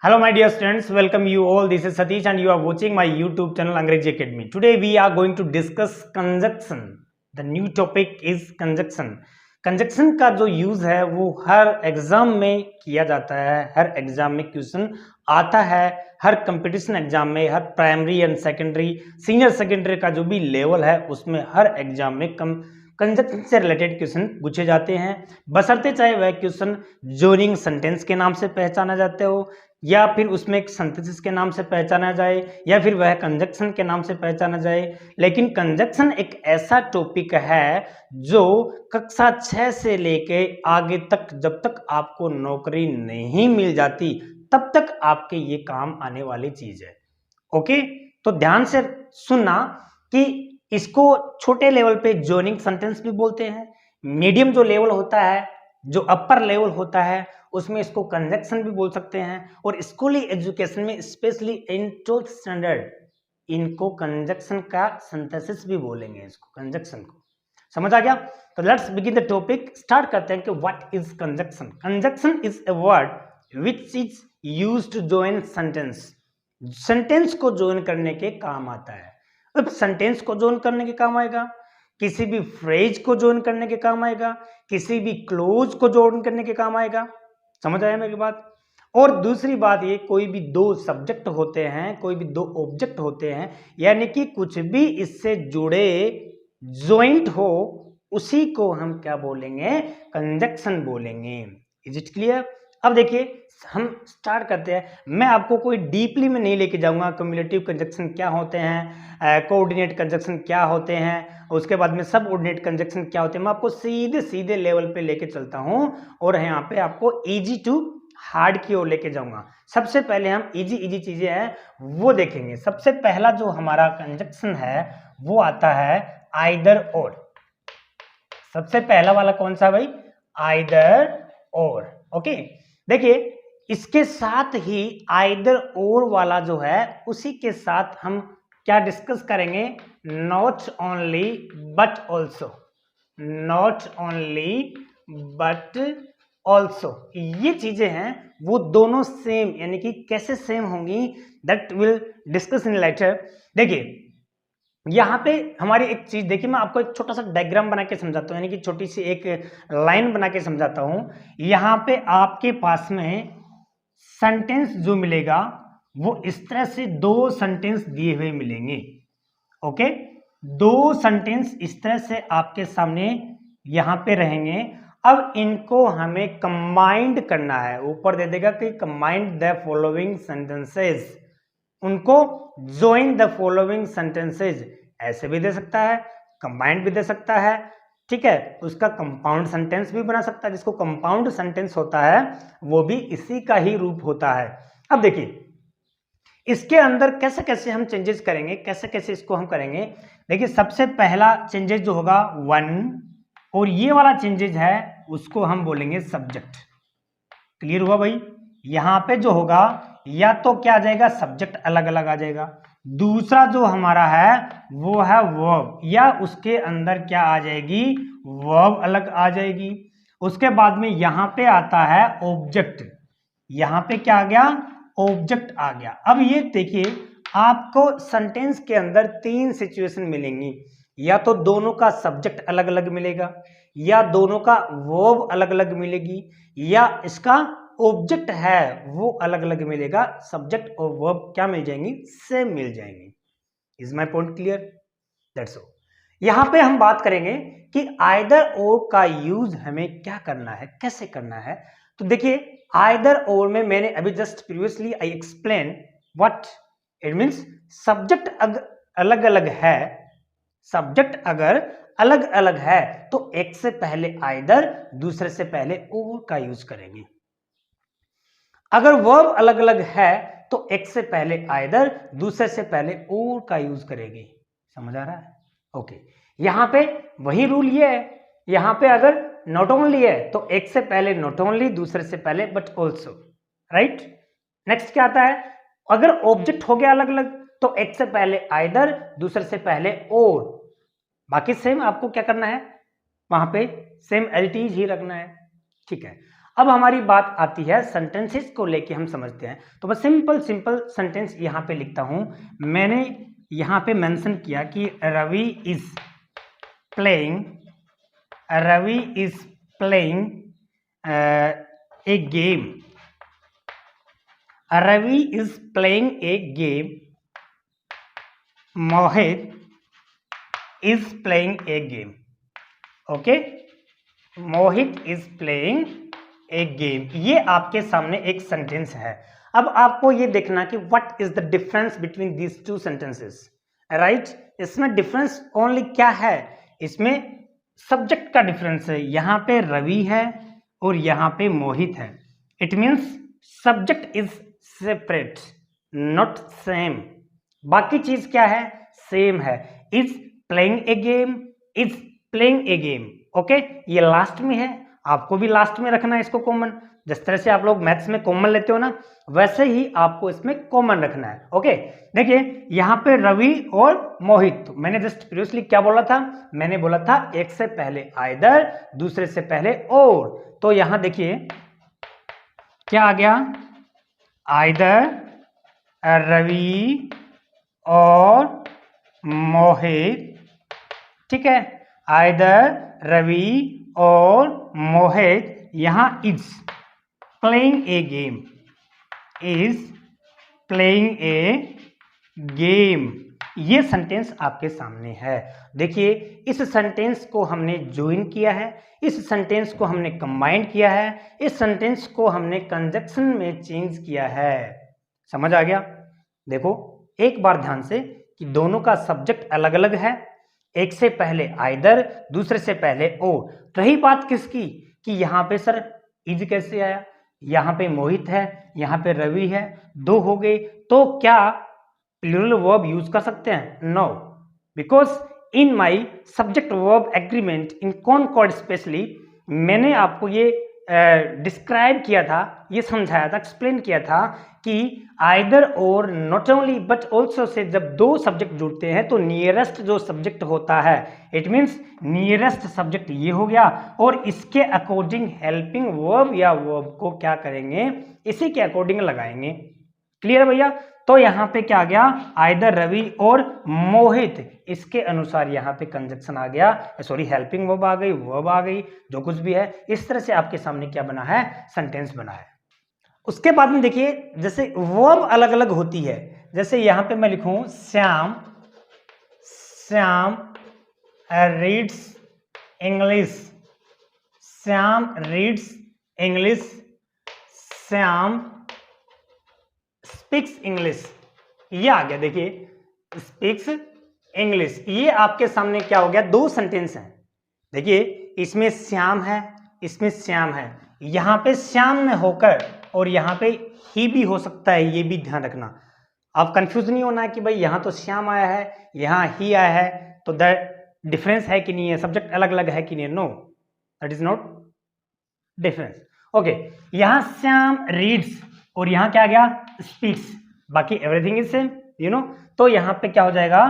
Hello my dear students, welcome you all. This is Satish and you are watching my YouTube channel Angrezi Academy. Today we are going to discuss conjunction. The new topic is conjunction. Conjunction का जो use है वो हर exam में किया जाता है, हर exam में question आता है, हर कंपटीशन एग्जाम में, हर primary and secondary, senior secondary का जो भी लेवल है उसमें हर एग्जाम में कंजक्शन से रिलेटेड क्वेश्चन पूछे जाते हैं, बशर्ते चाहे वह क्वेश्चन जॉइनिंग सेंटेंस के नाम से पहचाना जाते हो या फिर उसमें एक सिंथेसिस के नाम से पहचाना जाए या फिर वह कंजक्शन के नाम से पहचाना जाए। लेकिन कंजक्शन एक ऐसा टॉपिक है जो कक्षा 6 से लेके आगे तक, जब तक आपको नौकरी नहीं मिल जाती तब तक आपके ये काम आने वाली चीज है। ओके, तो ध्यान से सुनना कि इसको छोटे लेवल पे जॉइनिंग सेंटेंस भी बोलते हैं, मीडियम जो लेवल होता है, जो अपर लेवल होता है उसमें इसको कंजक्शन भी बोल सकते हैं, और स्कूली एजुकेशन में स्पेशली इन 12th स्टैंडर्ड इनको कंजक्शन का सिंथेसिस भी बोलेंगे। इसको कंजक्शन को समझ आ गया? तो let's begin the topic. Start करते हैं कि what is conjunction. Conjunction is a word which is used to join sentence. Sentence को जॉइन करने के काम आता है। अब सेंटेंस को जॉइन करने के काम आएगा, किसी भी फ्रेज को जॉइन करने के काम आएगा, किसी भी क्लोज को जॉइन करने के काम आएगा। समझ आया मेरी बात? और दूसरी बात ये, कोई भी दो सब्जेक्ट होते हैं, कोई भी दो ऑब्जेक्ट होते हैं, यानी कि कुछ भी इससे जुड़े जॉइंट हो, उसी को हम क्या बोलेंगे? कंजक्शन बोलेंगे। Is it clear? अब देखिए हम स्टार्ट करते हैं। मैं आपको कोई डीपली में नहीं लेके जाऊंगा, क्युमुलेटिव कंजक्शन क्या होते हैं, कोऑर्डिनेट कंजक्शन क्या होते हैं, उसके बाद में सब ऑर्डिनेट कंजक्शन क्या होते हैं। मैं आपको सीधे सीधे लेवल पे लेके चलता हूं और यहाँ पे आपको इजी टू हार्ड की ओर लेके जाऊंगा। सबसे पहले हम इजी चीजें हैं वो देखेंगे। सबसे पहला जो हमारा कंजक्शन है वो आता है आइदर और। सबसे पहला वाला कौन सा भाई? आइदर और। ओके, देखिए इसके साथ ही आइदर और वाला जो है उसी के साथ हम क्या डिस्कस करेंगे? Not only but also. Not only but also, ये चीजें हैं वो दोनों सेम, यानी कि कैसे सेम होंगी that will discuss in later. देखिए यहाँ पे हमारी एक चीज देखिए, मैं आपको एक छोटा सा डायग्राम बना के समझाता हूँ, यानी कि छोटी सी एक लाइन बना के समझाता हूँ। यहाँ पे आपके पास में सेंटेंस जो मिलेगा वो इस तरह से दो सेंटेंस दिए हुए मिलेंगे। ओके, दो सेंटेंस इस तरह से आपके सामने यहाँ पे रहेंगे। अब इनको हमें कंबाइंड करना है। ऊपर दे देगा कि कंबाइंड द फॉलोइंग सेंटेंसेस, उनको ज्वाइन द फॉलोइंग सेंटेंसेज ऐसे भी दे सकता है, कंबाइंड भी दे सकता है, ठीक है। उसका कंपाउंड सेंटेंस भी बना सकता है, जिसको कंपाउंड सेंटेंस होता है वो भी इसी का ही रूप होता है। अब देखिए इसके अंदर कैसे कैसे हम चेंजेस करेंगे, कैसे कैसे इसको हम करेंगे। देखिए सबसे पहला चेंजेस जो होगा वन, और ये वाला चेंजेस है उसको हम बोलेंगे सब्जेक्ट। क्लियर हुआ भाई? यहां पे जो होगा या तो क्या आ जाएगा? सब्जेक्ट अलग अलग आ जाएगा। दूसरा जो हमारा है वो है वर्ब, या उसके अंदर क्या आ जाएगी? वर्ब अलग आ जाएगी। उसके बाद में यहां पे आता है ऑब्जेक्ट। यहां पे क्या आ गया? ऑब्जेक्ट आ गया। अब ये देखिए आपको सेंटेंस के अंदर तीन सिचुएशन मिलेंगी, या तो दोनों का सब्जेक्ट अलग अलग मिलेगा, या दोनों का वर्ब अलग अलग मिलेगी, या इसका ऑब्जेक्ट है वो अलग अलग मिलेगा। सब्जेक्ट और वर्ब क्या मिल जाएंगी? सेम मिल जाएंगी। Is my point clear? That's all. यहां पे हम बात करेंगे कि आइदर और का यूज हमें क्या करना है, कैसे करना है। तो देखिए आइदर और में मैंने अभी just previously I explain what it means. Subject अलग अलग है, सब्जेक्ट अगर अलग अलग है तो एक से पहले आइदर, दूसरे से पहले और का यूज करेंगे। अगर वर्ब अलग अलग है तो एक से पहले आइदर, दूसरे से पहले और का यूज करेंगे। समझ आ रहा है? ओके, यहां पे वही रूल ये है। यहां पे अगर नॉट ओनली है तो एक से पहले नॉट ओनली, दूसरे से पहले बट ऑल्सो। राइट? नेक्स्ट क्या आता है? अगर ऑब्जेक्ट हो गया अलग अलग तो एक से पहले आइदर, दूसरे से पहले और। बाकी सेम आपको क्या करना है? वहां पे सेम एज इट इज ही रखना है। ठीक है। अब हमारी बात आती है सेंटेंसेस को लेके हम समझते हैं। तो मैं सिंपल सेंटेंस यहाँ पे लिखता हूँ। मैंने यहाँ पे मेंशन किया कि Ravi is playing a game. Ravi is playing a game. Mohit is playing a game. Okay, Mohit is playing a game. ये आपके सामने एक सेंटेंस है। अब आपको ये देखना कि what is the difference between these two sentences, right. इसमें डिफरेंस ओनली क्या है, इसमें सब्जेक्ट का डिफरेंस है। यहाँ पे रवि है और यहाँ पे मोहित है। It means subject is separate, not same. बाकी चीज क्या है, सेम है। Is playing a game, is playing a game. Okay, ये लास्ट में है, आपको भी लास्ट में रखना है इसको कॉमन। जिस तरह से आप लोग मैथ्स में कॉमन लेते हो ना, वैसे ही आपको इसमें कॉमन रखना है। ओके, देखिए यहाँ पे रवि और मोहित, तो मैंने जस्ट प्रीवियसली क्या बोला था, मैंने बोला था एक से पहले आइदर, दूसरे से पहले और। तो यहां देखिए क्या आ गया, आइदर रवि और मोहित। ठीक है, आइदर रवि और मोहित यहां is playing a game, is playing a game. ये सेंटेंस आपके सामने है। देखिए इस सेंटेंस को हमने ज्वाइन किया है, इस सेंटेंस को हमने कंबाइन किया है, इस सेंटेंस को हमने कंजक्शन में चेंज किया है। समझ आ गया। देखो एक बार ध्यान से कि दोनों का सब्जेक्ट अलग अलग है। एक से पहले आइदर, दूसरे से पहले ओ। रही बात किसकी कि यहाँ पे सर इज कैसे आया, यहाँ पे मोहित है, यहाँ पे रवि है, दो हो गए, तो क्या प्लूरल वर्ब यूज कर सकते हैं? No, because in my subject verb agreement in concord specially मैंने आपको ये डिस्क्राइब किया था, ये समझाया था, एक्सप्लेन किया था कि आइदर और not only but also say जब दो सब्जेक्ट जुड़ते हैं तो नियरेस्ट जो सब्जेक्ट होता है, इट मीन्स नियरेस्ट सब्जेक्ट ये हो गया, और इसके अकॉर्डिंग हेल्पिंग वर्ब या वर्ब को क्या करेंगे, इसी के अकॉर्डिंग लगाएंगे। क्लियर है भैया। तो यहाँ पे क्या आ गया, आइदर रवि और मोहित, इसके अनुसार यहाँ पे कंजक्शन आ गया, सॉरी हेल्पिंग वर्ब आ गई, वर्ब आ गई, जो कुछ भी है। इस तरह से आपके सामने क्या बना है, सेंटेंस बना है। उसके बाद में देखिए जैसे वर्ब अलग अलग होती है। जैसे यहाँ पे मैं लिखूं Shyam, Shyam reads English, Shyam reads English, Shyam speaks English, ये आ गया। देखिए स्पीक्स इंग्लिश, ये आपके सामने क्या हो गया, दो सेंटेंस हैं। देखिए इसमें श्याम है, इसमें श्याम है, यहाँ पे श्याम में होकर और यहाँ पे ही भी हो सकता है, ये भी ध्यान रखना। आप कंफ्यूज नहीं होना है कि भाई यहाँ तो श्याम आया है, यहाँ ही आया है, तो दैट डिफरेंस है कि नहीं है, सब्जेक्ट अलग अलग है कि नहीं। No, that is not difference. Okay, यहाँ श्याम रीड्स और यहाँ क्या आ गया, स्पीक्स, बाकी everything is same, you know. तो यहाँ पे क्या हो जाएगा,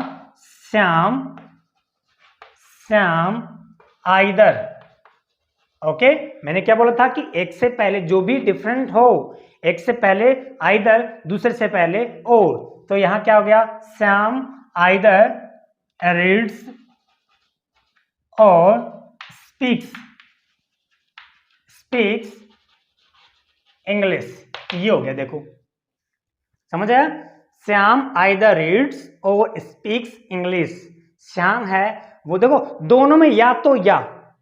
श्याम, श्याम आइदर। ओके, मैंने क्या बोला था कि एक से पहले जो भी डिफरेंट हो, एक से पहले आइदर, दूसरे से पहले और। तो यहां क्या हो गया, श्याम आइदर रीड्स और स्पीक्स, स्पीक्स इंग्लिश, ये हो गया। देखो समझ आया, श्याम आइदर रीड्स और स्पीक्स इंग्लिश। श्याम है वो, देखो दोनों में या तो या,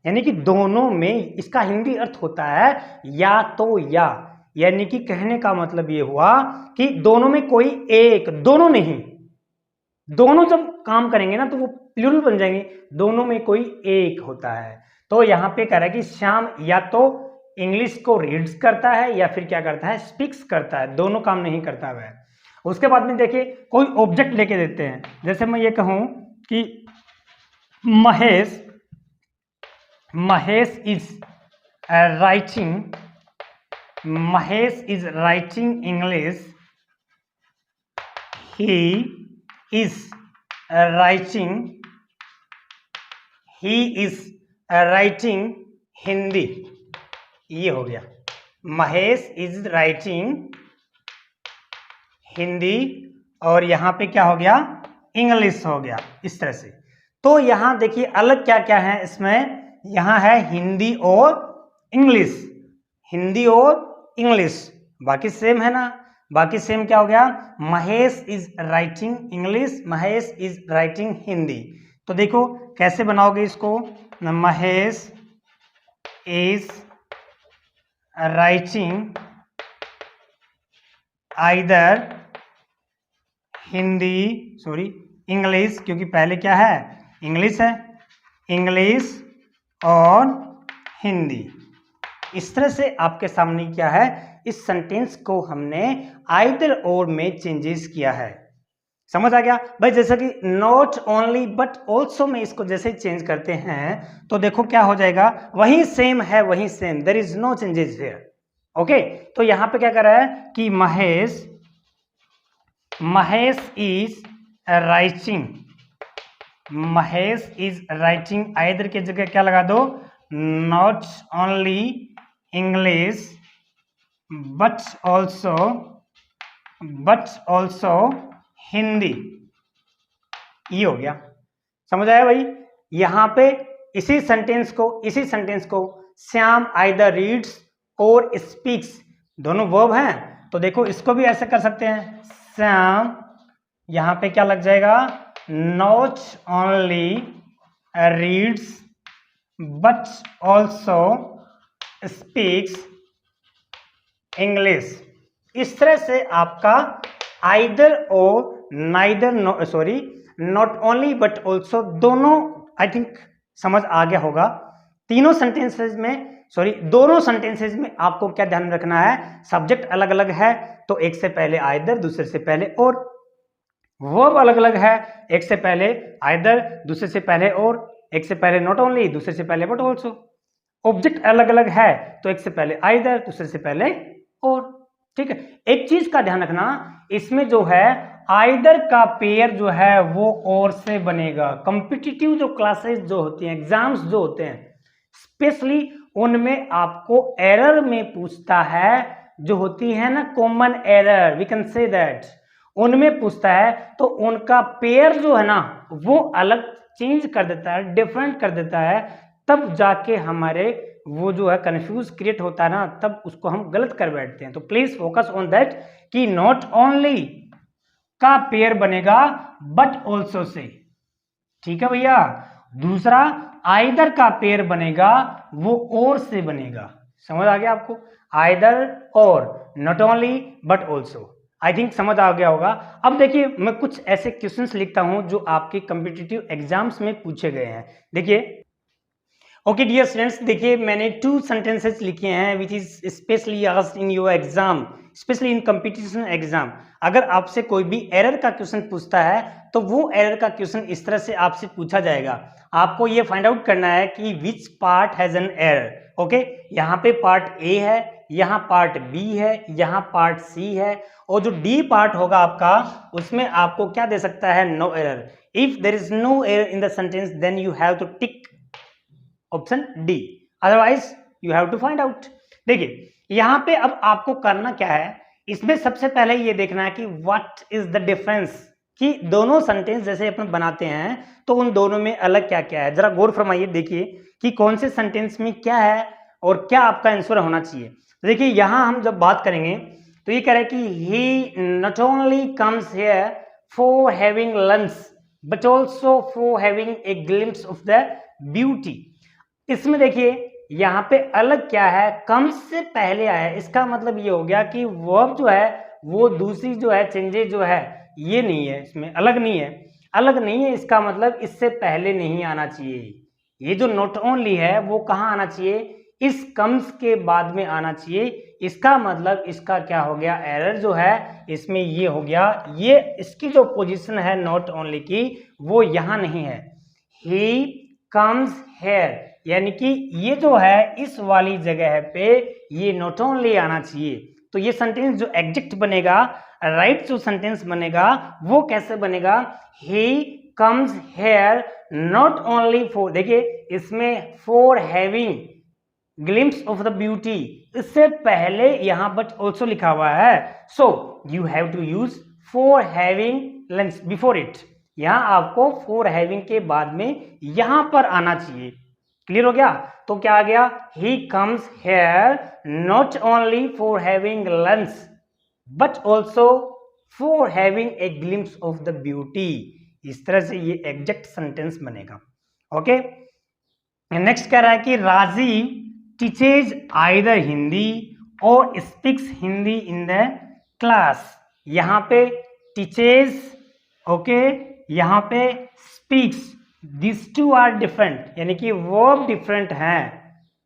यानी कि दोनों में, इसका हिंदी अर्थ होता है या तो या, यानी कि कहने का मतलब ये हुआ कि दोनों में कोई एक, दोनों नहीं, दोनों जब काम करेंगे ना तो वो प्लूरल बन जाएंगे, दोनों में कोई एक होता है। तो यहां पे कह रहा है कि श्याम या तो इंग्लिश को रीड्स करता है या फिर क्या करता है, स्पीक्स करता है, दोनों काम नहीं करता वह। उसके बाद में देखिए कोई ऑब्जेक्ट लेके देते हैं। जैसे मैं ये कहूं कि Mahesh, Mahesh is writing, Mahesh is writing English, he is writing, he is writing Hindi, ये हो गया। महेश इज राइटिंग हिंदी, और यहां पे क्या हो गया, इंग्लिश हो गया, इस तरह से। तो यहां देखिए अलग क्या क्या है इसमें, यहां है हिंदी और इंग्लिश, हिंदी और इंग्लिश, बाकी सेम है ना, बाकी सेम क्या हो गया, Mahesh is writing English, Mahesh is writing Hindi. तो देखो कैसे बनाओगे इसको, Mahesh is writing either Hindi, sorry English, क्योंकि पहले क्या है, इंग्लिश है, इंग्लिश और हिंदी। इस तरह से आपके सामने क्या है, इस सेंटेंस को हमने आइदर और में चेंजेस किया है। समझ आ गया भाई, जैसा कि नॉट ओनली बट ऑल्सो में इसको जैसे चेंज करते हैं तो देखो क्या हो जाएगा, वही सेम है, वही same, there is no changes here. Okay, तो यहां पे क्या कर रहा है कि Mahesh is writing, Mahesh is writing, either की जगह क्या लगा दो, not only English but also Hindi, ये हो गया। समझ आया भाई, यहां पे इसी सेंटेंस को श्याम आइदर रीड्स और स्पीक्स, दोनों वर्ब हैं, तो देखो इसको भी ऐसे कर सकते हैं, श्याम यहां पे क्या लग जाएगा, not only reads but also speaks English. इस तरह से आपका आइदर और neither, sorry not only but also, दोनों आई थिंक समझ आ गया होगा। तीनों सेंटेंसेज में, सॉरी दोनों सेंटेंसेज में आपको क्या ध्यान रखना है, सब्जेक्ट अलग अलग है तो एक से पहले आइदर, दूसरे से पहले और, वर्ब अलग अलग है, एक से पहले आइदर, दूसरे से पहले और, एक से पहले नॉट ओनली, दूसरे से पहले बट ऑल्सो। ऑब्जेक्ट अलग अलग है तो एक से पहले आइदर, दूसरे से पहले और। ठीक है, एक चीज का ध्यान रखना, इसमें जो है आइदर का पेयर जो है वो और से बनेगा। कॉम्पिटिटिव जो क्लासेस जो होती हैं, एग्जाम्स जो होते हैं, स्पेशली उनमें आपको एरर में पूछता है, जो होती है ना common error, we can say that, उनमें पूछता है तो उनका पेयर जो है ना वो अलग चेंज कर देता है, डिफरेंट कर देता है, तब जाके हमारे वो जो है कंफ्यूज क्रिएट होता है ना, तब उसको हम गलत कर बैठते हैं। तो प्लीज फोकस ऑन दैट कि नॉट ओनली का पेयर बनेगा बट ऑल्सो से, ठीक है भैया। दूसरा आइदर का पेयर बनेगा वो और से बनेगा, समझ आ गया आपको, आइदर और, not only but also, I think समझ आ गया होगा। अब देखिए मैं कुछ ऐसे क्वेश्चंस लिखता हूं जो आपके कॉम्पिटिटिव एग्जाम्स में पूछे गए हैं। देखिए ओके डियर स्टूडेंट्स, देखिए मैंने 2 सेंटेंसेस लिखे हैं which is specially asked in your exam, specially in competition exam. अगर आपसे कोई भी एरर का क्वेश्चन पूछता है तो वो एरर का क्वेश्चन इस तरह से आपसे पूछा जाएगा, आपको ये फाइंड आउट करना है कि which part has an error. Okay, यहाँ पे पार्ट ए है, यहाँ पार्ट बी है, यहाँ पार्ट सी है, और जो डी पार्ट होगा आपका उसमें आपको क्या दे सकता है, no error. If there is no error in the sentence then you have to tick option D, otherwise you have to find out. देखिए यहां पे अब आपको करना क्या है, इसमें सबसे पहले ये देखना है कि व्हाट इज द डिफरेंस, कि दोनों सेंटेंस जैसे अपन बनाते हैं तो उन दोनों में अलग क्या क्या है। जरा गौर फरमाइए, देखिए कि कौन से सेंटेंस में क्या है और क्या आपका आंसर होना चाहिए। देखिए यहां हम जब बात करेंगे तो ये कह रहा है कि he not only comes here for having lunch but also for having a glimpse of the beauty. इसमें देखिए यहाँ पे अलग क्या है, कम्स से पहले आया, इसका मतलब ये हो गया कि वर्ब जो है वो दूसरी जो है चेंजेस जो है ये नहीं है, इसमें अलग नहीं है, अलग नहीं है, इसका मतलब इससे पहले नहीं आना चाहिए। ये जो नॉट ओनली है वो कहाँ आना चाहिए, इस कम्स के बाद में आना चाहिए। इसका मतलब इसका क्या हो गया, एरर जो है इसमें ये हो गया, ये इसकी जो पोजीशन है नॉट ओनली की वो यहाँ नहीं है, ही कम्स हेयर, यानी कि ये जो है इस वाली जगह पे ये नॉट ओनली आना चाहिए। तो ये सेंटेंस जो एग्जेक्ट बनेगा, राइट जो सेंटेंस बनेगा वो कैसे बनेगा, he comes here not only for, देखिए इसमें for having glimpse of the beauty, इससे पहले यहां बट ऑल्सो लिखा हुआ है, so you have to use for having lens before it. यहां आपको फॉर हैविंग के बाद में यहां पर आना चाहिए। क्लियर हो गया? तो क्या आ गया, he comes here not only for having lens but also for having a glimpse of the beauty. इस तरह से ये एग्जैक्ट सेंटेंस बनेगा। ओके, नेक्स्ट कह रहा है कि राजीव टीचेज आइदर हिंदी और speaks Hindi in the class. यहां पे टीचेज, ओके, यहां पे speaks, this two are different, यानी कि वर्ब डिफरेंट हैं।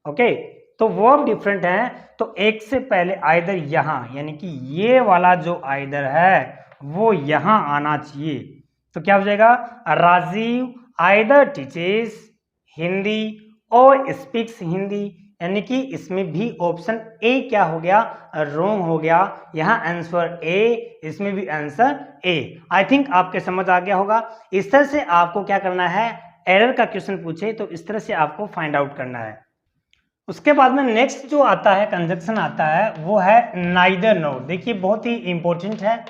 ओके, तो वर्ब डिफरेंट हैं, तो एक से पहले आइदर यहां, यानी कि ये वाला जो आइदर है वो यहां आना चाहिए। तो क्या हो जाएगा, राजीव आइदर टीचेज हिंदी और स्पीक्स हिंदी, यानी कि इसमें भी ऑप्शन ए क्या हो गया, रॉन्ग हो गया। यहां आंसर ए, इसमें भी आंसर ए। आई थिंक आपके समझ आ गया होगा। इस तरह से आपको क्या करना है, एरर का क्वेश्चन पूछे तो इस तरह से आपको फाइंड आउट करना है। उसके बाद में नेक्स्ट जो आता है कंजक्शन आता है वो है नाइदर नोर। देखिए बहुत ही इंपॉर्टेंट है,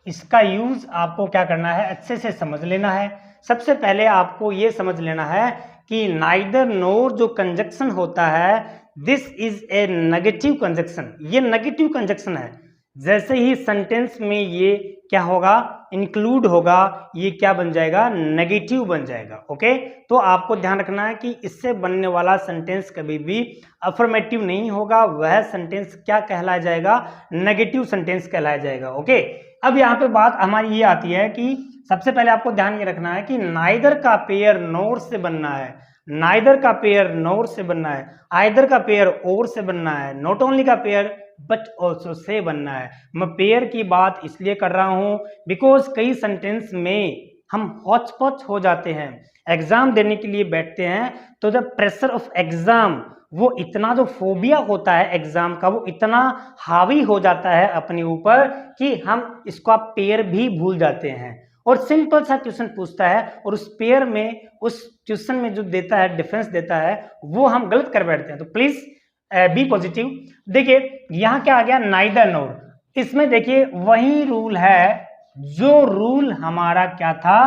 इसका यूज आपको क्या करना है, अच्छे से समझ लेना है। सबसे पहले आपको ये समझ लेना है कि नाइदर नोर जो कंजक्शन होता है, this is a negative conjunction. ये नेगेटिव कंजक्शन है। जैसे ही सेंटेंस में ये क्या होगा, इंक्लूड होगा, ये क्या बन जाएगा, नेगेटिव बन जाएगा। ओके, तो आपको ध्यान रखना है कि इससे बनने वाला सेंटेंस कभी भी अफर्मेटिव नहीं होगा, वह सेंटेंस क्या कहलाया जाएगा, नेगेटिव सेंटेंस कहलाया जाएगा। ओके, अब यहाँ पे बात हमारी ये आती है कि सबसे पहले आपको ध्यान ये रखना है कि नाइदर का पेयर नोर से बनना है, नाइदर का पेयर नोर से बनना है, आइदर का पेयर और से बनना है, नॉट ओनली का पेयर बट ऑल्सो से बनना है। मैं पेयर की बात इसलिए कर रहा हूं बिकॉज कई सेंटेंस में हम हॉच पॉच हो जाते हैं, एग्जाम देने के लिए बैठते हैं तो द प्रेशर ऑफ एग्जाम, वो इतना जो फोबिया होता है एग्जाम का, वो इतना हावी हो जाता है अपने ऊपर कि हम इसको आप पेयर भी भूल जाते हैं और सिंपल सा क्वेश्चन पूछता है और उस पेयर में, उस क्वेश्चन में जो देता है डिफरेंस देता है, वो हम गलत कर बैठते हैं। तो प्लीज बी पॉजिटिव। देखिए यहां क्या आ गया, नाइदर नोर। इसमें देखिए वही रूल है जो रूल हमारा क्या था,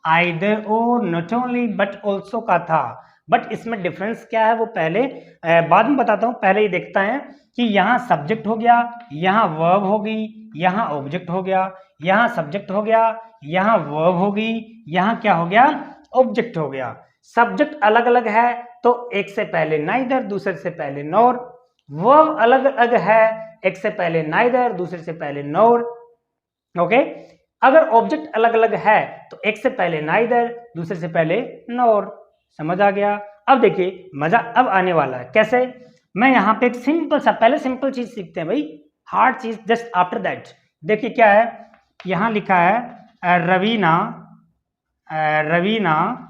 आइदर और, नॉट ओनली बट ऑल्सो का था। बट इसमें डिफरेंस क्या है वो पहले बाद में बताता हूं। पहले ये देखता है कि यहाँ सब्जेक्ट हो गया, यहाँ वर्ब हो गई, यहाँ ऑब्जेक्ट हो गया, यहाँ सब्जेक्ट हो गया, यहाँ वर्ब हो गई, यहाँ क्या हो गया, ऑब्जेक्ट हो गया। सब्जेक्ट अलग अलग है तो एक से पहले नाइदर, दूसरे से पहले नोर। वर्ब अलग अलग है, एक से पहले नाइदर, दूसरे से पहले नोर। ओके, अगर ऑब्जेक्ट अलग अलग है तो एक से पहले नाइदर, दूसरे से पहले नोर। समझ आ गया? अब देखिए मजा अब आने वाला है। कैसे? मैं यहाँ पे एक सिंपल सा, पहले सिंपल चीज सीखते हैं भाई, हार्ड चीज जस्ट आफ्टर दैट। देखिए क्या है, यहाँ लिखा है रवीना, रवीना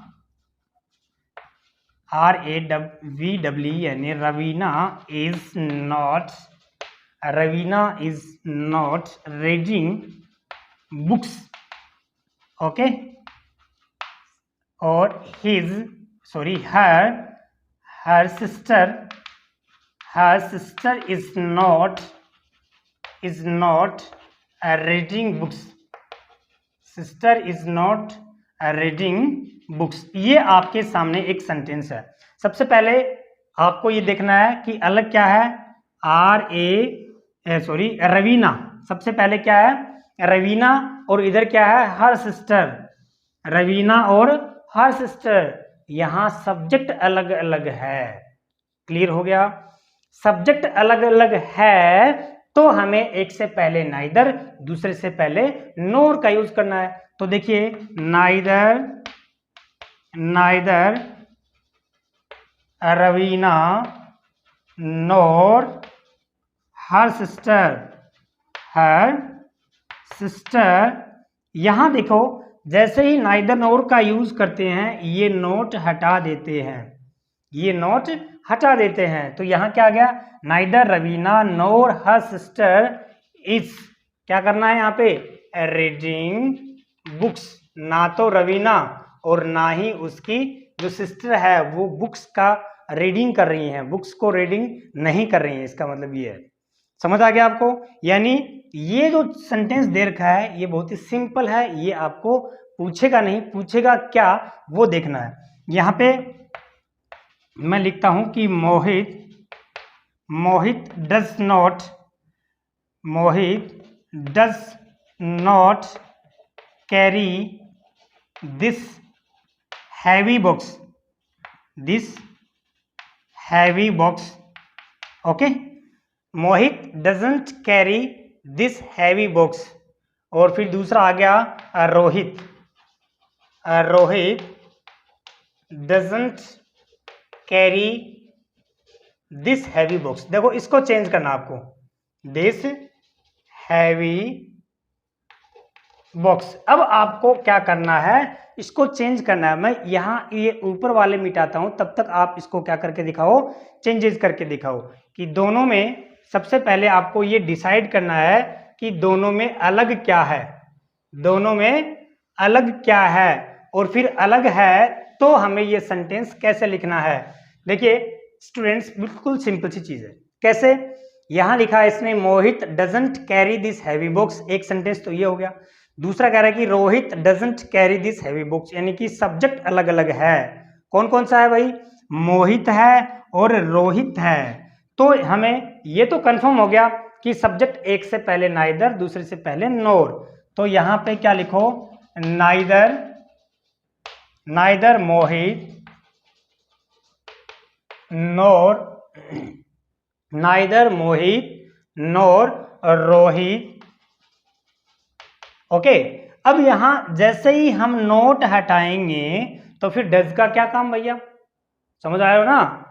RAVW यानी Raveena is not, Raveena is not reading books. Okay, और his sorry her sister is not reading books, sister is not reading books। ये आपके सामने एक सेंटेंस है। सबसे पहले आपको ये देखना है कि अलग क्या है, रवीना, सबसे पहले क्या है, रवीना, और इधर क्या है, हर सिस्टर, रवीना और हर सिस्टर। यहां सब्जेक्ट अलग अलग है। क्लियर हो गया? सब्जेक्ट अलग अलग है तो हमें एक से पहले नाइदर, दूसरे से पहले नोर का यूज करना है। तो देखिए नाइदर रवीना नोर हर सिस्टर। यहां देखो जैसे ही नाइदर नोर का यूज करते हैं ये नोट हटा देते हैं, ये नोट हटा देते हैं। तो यहां क्या आ गया, neither Raveena NOR her sister is, क्या करना है यहाँ पे, रीडिंग बुक्स। ना तो रवीना और ना ही उसकी जो सिस्टर है वो बुक्स का रीडिंग कर रही हैं, बुक्स को रीडिंग नहीं कर रही हैं, इसका मतलब ये है। समझ आ गया आपको? यानी ये जो सेंटेंस दे रखा है ये बहुत ही सिंपल है, ये आपको पूछेगा नहीं, पूछेगा क्या वो देखना है। यहाँ पे मैं लिखता हूं कि Mohit does not carry this heavy box. Okay, Mohit doesn't carry this heavy box. और फिर दूसरा आ गया Rohit doesn't carry this heavy box. देखो इसको चेंज करना आपको, दिस हैवी बॉक्स। अब आपको क्या करना है, इसको चेंज करना है। मैं यहाँ ये ऊपर वाले मिटाता हूं, तब तक आप इसको क्या करके दिखाओ, चेंजेस करके दिखाओ कि दोनों में। सबसे पहले आपको ये डिसाइड करना है कि दोनों में अलग क्या है, और फिर अलग है तो हमें ये सेंटेंस कैसे लिखना है। देखिए स्टूडेंट्स, बिल्कुल सिंपल सी चीज है। कैसे? यहां लिखा है इसने Mohit doesn't carry this heavy box, एक सेंटेंस तो ये हो गया। दूसरा कह रहा है कि Rohit doesn't carry this heavy box, यानी कि सब्जेक्ट अलग अलग है। कौन कौन सा है भाई? मोहित है और रोहित है। तो हमें ये तो कंफर्म हो गया कि सब्जेक्ट एक से पहले नाइदर, दूसरे से पहले नोर। तो यहां पे क्या लिखो, नाइदर मोहित नोर रोहित। ओके, अब यहां जैसे ही हम नोट हटाएंगे तो फिर डज का क्या काम भैया, समझ आया हो ना?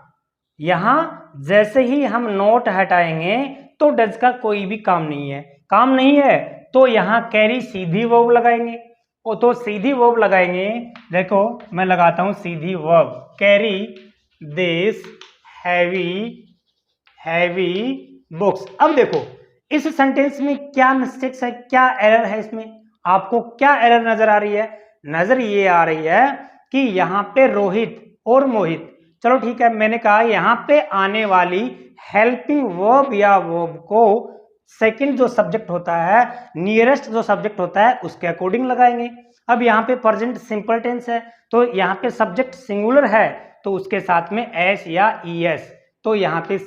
यहां जैसे ही हम नोट हटाएंगे तो डज का कोई भी काम नहीं है, तो यहां कैरी सीधी वर्ब लगाएंगे। तो सीधी वर्ब लगाएंगे, देखो मैं लगाता हूं सीधी verb, carry this heavy books. अब देखो इस सेंटेंस में क्या मिस्टेक्स है, क्या एरर है, इसमें आपको क्या एरर नजर आ रही है? नजर ये आ रही है कि यहाँ पे रोहित और मोहित, चलो ठीक है, मैंने कहा यहाँ पे आने वाली हेल्पिंग वर्ब या वर्ब को सेकंड जो सब्जेक्ट होता है, नियरेस्ट जो सब्जेक्ट होता है उसके अकॉर्डिंग लगाएंगे। अब यहाँ पे प्रेजेंट सिंपल टेंस है, तो यहाँ पे सब्जेक्ट सिंगुलर है तो उसके साथ में एस या ईएस, तो यहाँ पे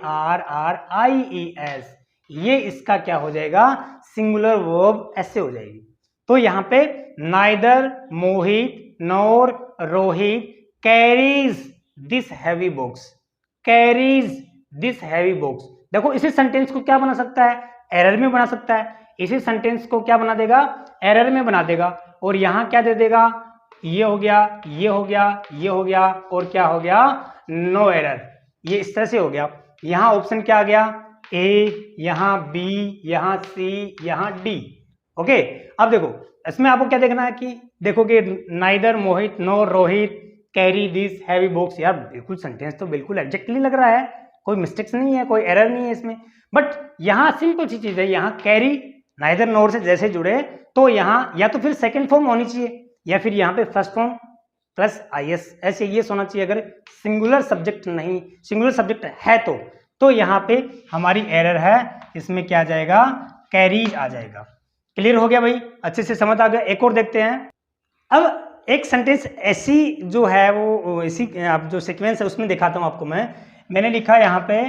CARRIES, ये इसका क्या हो जाएगा, सिंगुलर वर्ब ऐसे हो जाएगी। तो यहाँ पे neither Mohit NOR Rohit carries this heavy box. देखो इसी सेंटेंस को क्या बना सकता है, एरर में बना सकता है। इसी सेंटेंस को क्या बना देगा, एरर में बना देगा। और यहां क्या दे देगा, ये हो गया, ये हो गया, ये हो गया, और क्या हो गया, नो एरर। ये इस तरह से हो गया। यहां ऑप्शन क्या आ गया, ए, यहां बी, यहां सी, यहां डी। ओके, अब देखो इसमें आपको क्या देखना है कि देखोगे neither Mohit no Rohit carry this heavy box. यार बिल्कुल सेंटेंस तो बिल्कुल एग्जैक्टली लग रहा है, कोई मिस्टेक्स नहीं है, कोई एरर नहीं है इसमें। बट यहाँ सिंपल सी चीज है, यहाँ कैरी नाइदर नोर से जैसे जुड़े तो यहाँ या तो फिर सेकंड फॉर्म होनी चाहिए या फिर यहाँ पे फर्स्ट फॉर्म प्लस IS, ऐसे ये होना चाहिए। अगर सिंगुलर सब्जेक्ट है तो यहाँ पे हमारी एरर है, इसमें क्या आ जाएगा, कैरीज आ जाएगा। क्लियर हो गया भाई, अच्छे से समझ आ गया। एक और देखते हैं। अब एक सेंटेंस ऐसी जो है वो इसी अब जो सीक्वेंस है उसमें दिखाता हूं आपको। मैंने लिखा यहाँ पे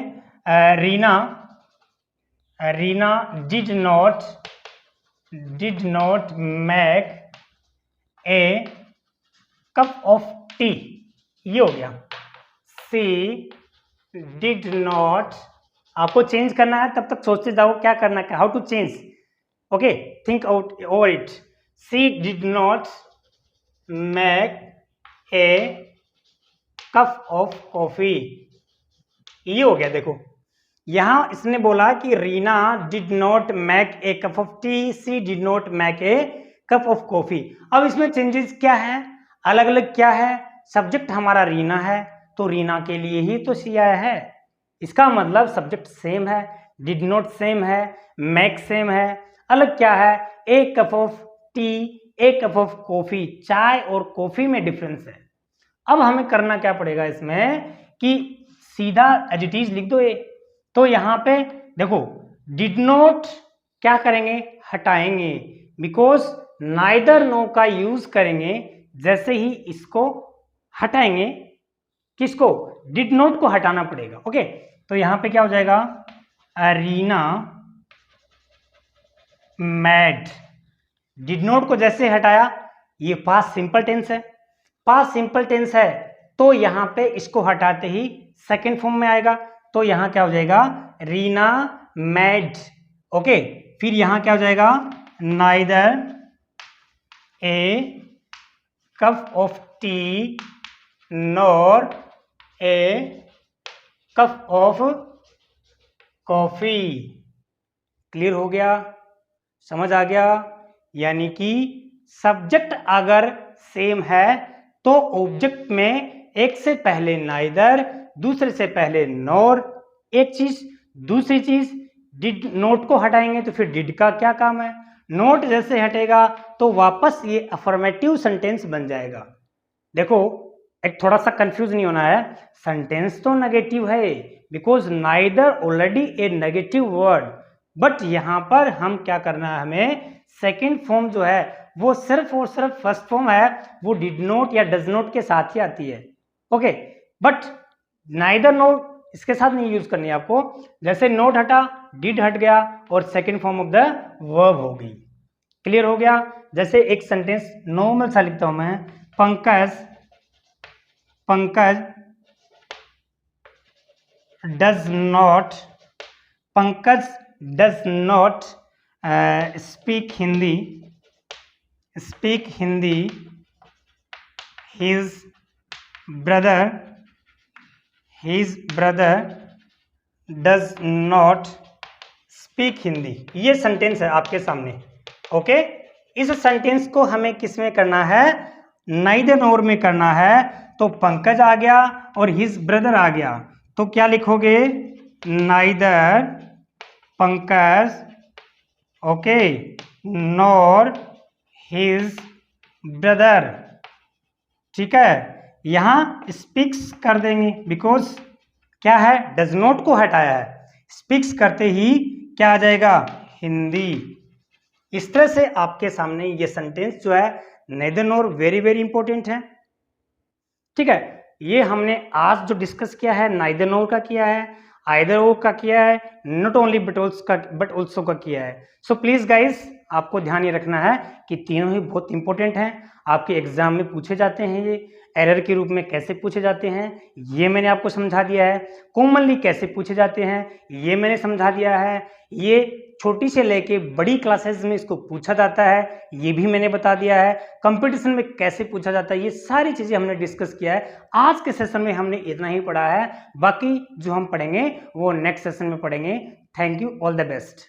Reena did not make a cup of tea, ये हो गया। सी डिड नॉट, आपको चेंज करना है, तब तक सोचते जाओ क्या करना है, how to change. Okay, think out over it. She did not make a cup of coffee, ये हो गया। देखो यहां इसने बोला कि Reena did not make a cup of tea, she did not make a cup of coffee. अब इसमें चेंजेस क्या है, अलग अलग क्या है, सब्जेक्ट हमारा रीना है तो रीना के लिए ही तो सी आया है, इसका मतलब सब्जेक्ट सेम है, डिड नॉट सेम है, मेक सेम है। अलग क्या है, a cup of tea, a cup of coffee, चाय और कॉफी में डिफरेंस है। अब हमें करना क्या पड़ेगा इसमें कि सीधा एज इट इज लिख दो ये। तो यहां पे देखो डिड नॉट क्या करेंगे, हटाएंगे, बिकॉज नाइदर नो का यूज करेंगे। जैसे ही इसको हटाएंगे, किसको, डिड नॉट को हटाना पड़ेगा। ओके, तो यहां पे क्या हो जाएगा, रीना मैड। डिड नॉट को जैसे हटाया, ये पास्ट सिंपल टेंस है, पास्ट सिंपल टेंस है, तो यहां पे इसको हटाते ही सेकेंड फॉर्म में आएगा। तो यहां क्या हो जाएगा, रीना मैड। ओके, फिर यहां क्या हो जाएगा, neither A cup of T nor a cup of coffee. Clear हो गया, समझ आ गया। यानी कि सब्जेक्ट अगर सेम है तो ऑब्जेक्ट में एक से पहले नाइदर, दूसरे से पहले नॉर, एक चीज। दूसरी चीज, डिड नोट को हटाएंगे तो फिर डिड का क्या काम है, नोट जैसे हटेगा तो वापस ये अफर्मेटिव सेंटेंस बन जाएगा। देखो एक थोड़ा सा कंफ्यूज नहीं होना है, सेंटेंस तो नेगेटिव है because neither already A negative word, but यहां पर हम क्या करना है, हमें सेकेंड फॉर्म जो है वो सिर्फ और सिर्फ फर्स्ट फॉर्म है, वो डिड नॉट या डज नॉट के साथ ही आती है। ओके, बट नाइदर नोट इसके साथ नहीं यूज करनी है आपको। जैसे नोट हटा, डिड हट गया और second form of the verb हो गई। क्लियर हो गया। जैसे एक सेंटेंस नॉर्मल सा लिखता हूं मैं, Pankaj does not, Pankaj does not speak Hindi, his brother does not speak Hindi. ये सेंटेंस है आपके सामने। ओके, इस सेंटेंस को हमें किस में करना है, नाइदर नोर में करना है। तो पंकज आ गया और हिज ब्रदर आ गया, तो क्या लिखोगे, neither Pankaj, okay, nor his brother. ठीक है, यहां स्पीक्स कर देंगे बिकॉज क्या है, डज नॉट को हटाया है, स्पीक्स करते ही क्या आ जाएगा, हिंदी। इस तरह से आपके सामने ये सेंटेंस जो है नेदर नोर वेरी वेरी इंपॉर्टेंट है। ठीक है, ये हमने आज जो डिस्कस किया है नाइदर नोर का किया है, आइदर और का किया है, नॉट ओनली बट ऑल्सो का किया है। सो प्लीज गाइस, आपको ध्यान ये रखना है कि तीनों ही बहुत इंपॉर्टेंट हैं, आपके एग्जाम में पूछे जाते हैं। ये एरर के रूप में कैसे पूछे जाते हैं ये मैंने आपको समझा दिया है, कॉमनली कैसे पूछे जाते हैं ये मैंने समझा दिया है, ये छोटी से लेके बड़ी क्लासेस में इसको पूछा जाता है ये भी मैंने बता दिया है, कंपटीशन में कैसे पूछा जाता है ये सारी चीजें हमने डिस्कस किया है। आज के सेशन में हमने इतना ही पढ़ा है, बाकी जो हम पढ़ेंगे वो नेक्स्ट सेशन में पढ़ेंगे। Thank you, all the best.